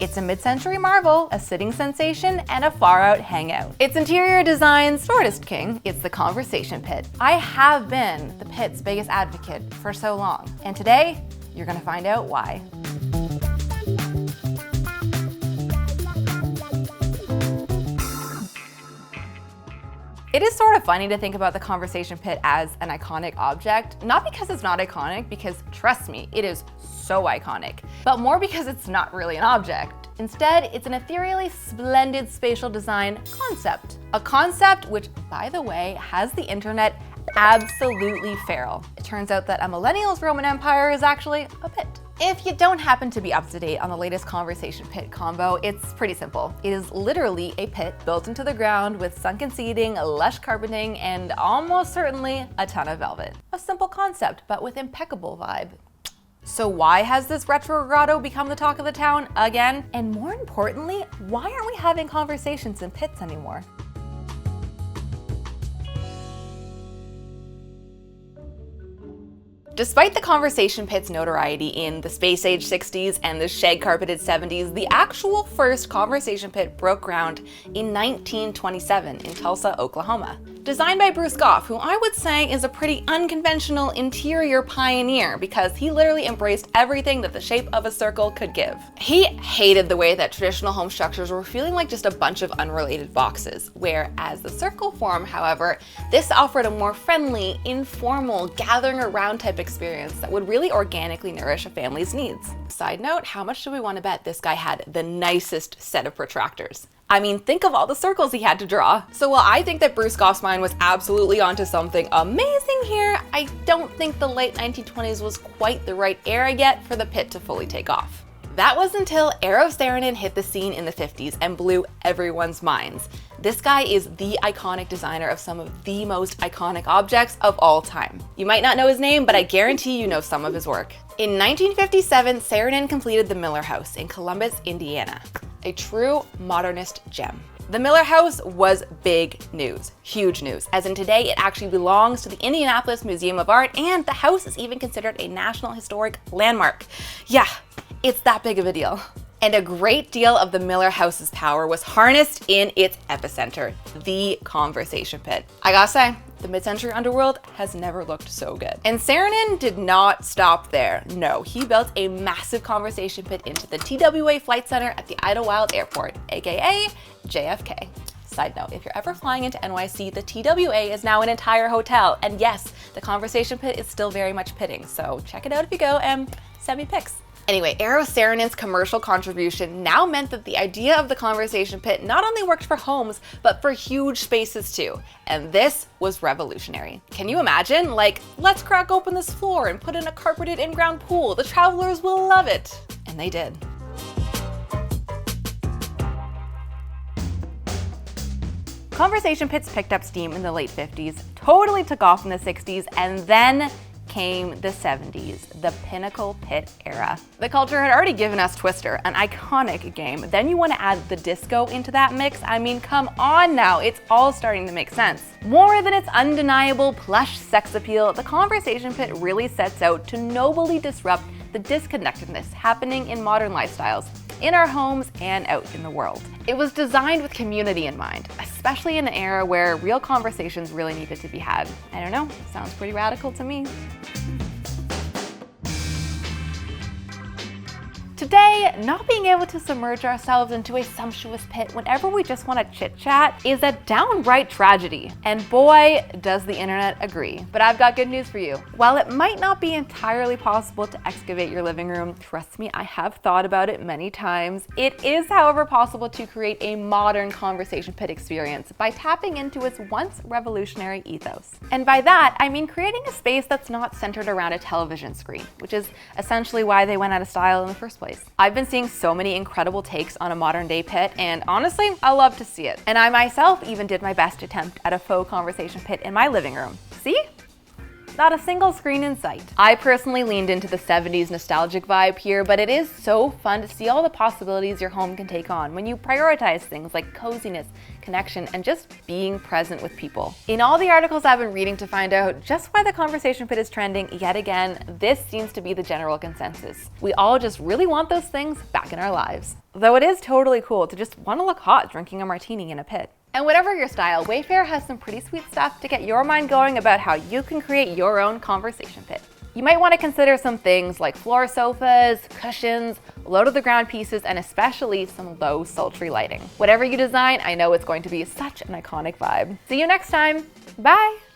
It's a mid-century marvel, a sitting sensation, and a far-out hangout. Its interior design's shortest king, it's the conversation pit. I have been the pit's biggest advocate for so long, and today, you're gonna find out why. It is sort of funny to think about the conversation pit as an iconic object, not because it's not iconic, because trust me, it is so iconic, but more because it's not really an object. Instead, it's an ethereally splendid spatial design concept. A concept which, by the way, has the internet absolutely feral. It turns out that a millennial's Roman Empire is actually a pit. If you don't happen to be up to date on the latest conversation pit combo, it's pretty simple. It is literally a pit built into the ground with sunken seating, lush carpeting, and almost certainly a ton of velvet. A simple concept, but with impeccable vibe. So why has this retro grotto become the talk of the town again? And more importantly, why aren't we having conversations in pits anymore? Despite the conversation pit's notoriety in the space-age 60s and the shag-carpeted 70s, the actual first conversation pit broke ground in 1927 in Tulsa, Oklahoma. Designed by Bruce Goff, who I would say is a pretty unconventional interior pioneer because he literally embraced everything that the shape of a circle could give. He hated the way that traditional home structures were feeling like just a bunch of unrelated boxes, whereas the circle form, however, this offered a more friendly, informal, gathering around type experience that would really organically nourish a family's needs. Side note, how much do we want to bet this guy had the nicest set of protractors? I mean, think of all the circles he had to draw. So while I think that Bruce Goff's mind was absolutely onto something amazing here, I don't think the late 1920s was quite the right era yet for the pit to fully take off. That was until Eero Saarinen hit the scene in the 50s and blew everyone's minds. This guy is the iconic designer of some of the most iconic objects of all time. You might not know his name, but I guarantee you know some of his work. In 1957, Saarinen completed the Miller House in Columbus, Indiana, a true modernist gem. The Miller House was big news, huge news, as in today it actually belongs to the Indianapolis Museum of Art, and the house is even considered a National Historic Landmark. Yeah, it's that big of a deal. And a great deal of the Miller House's power was harnessed in its epicenter, the conversation pit. I gotta say, the mid-century underworld has never looked so good. And Saarinen did not stop there. No, he built a massive conversation pit into the TWA Flight Center at the Idlewild Airport, aka JFK. Side note, if you're ever flying into NYC, the TWA is now an entire hotel. And yes, the conversation pit is still very much pitting, so check it out if you go and send me pics. Anyway, Eero Saarinen's commercial contribution now meant that the idea of the conversation pit not only worked for homes, but for huge spaces too. And this was revolutionary. Can you imagine? Like, let's crack open this floor and put in a carpeted in-ground pool. The travelers will love it. And they did. Conversation pits picked up steam in the late 50s, totally took off in the 60s, and then came the 70s, the pinnacle pit era. The culture had already given us Twister, an iconic game. Then you want to add the disco into that mix? I mean, come on now, it's all starting to make sense. More than its undeniable plush sex appeal, the conversation pit really sets out to nobly disrupt the disconnectedness happening in modern lifestyles, in our homes and out in the world. It was designed with community in mind, especially in an era where real conversations really needed to be had. I don't know, sounds pretty radical to me. Today, not being able to submerge ourselves into a sumptuous pit whenever we just want to chit-chat is a downright tragedy. And boy, does the internet agree. But I've got good news for you. While it might not be entirely possible to excavate your living room, trust me, I have thought about it many times. It is, however, possible to create a modern conversation pit experience by tapping into its once revolutionary ethos. And by that, I mean creating a space that's not centered around a television screen, which is essentially why they went out of style in the first place. I've been seeing so many incredible takes on a modern day pit, and honestly, I love to see it. And I myself even did my best attempt at a faux conversation pit in my living room. See? Not a single screen in sight. I personally leaned into the 70s nostalgic vibe here, but it is so fun to see all the possibilities your home can take on when you prioritize things like coziness, connection, and just being present with people. In all the articles I've been reading to find out just why the conversation pit is trending yet again, this seems to be the general consensus. We all just really want those things back in our lives. Though it is totally cool to just want to look hot drinking a martini in a pit. And whatever your style, Wayfair has some pretty sweet stuff to get your mind going about how you can create your own conversation pit. You might want to consider some things like floor sofas, cushions, low-to-the-ground pieces, and especially some low, sultry lighting. Whatever you design, I know it's going to be such an iconic vibe. See you next time. Bye!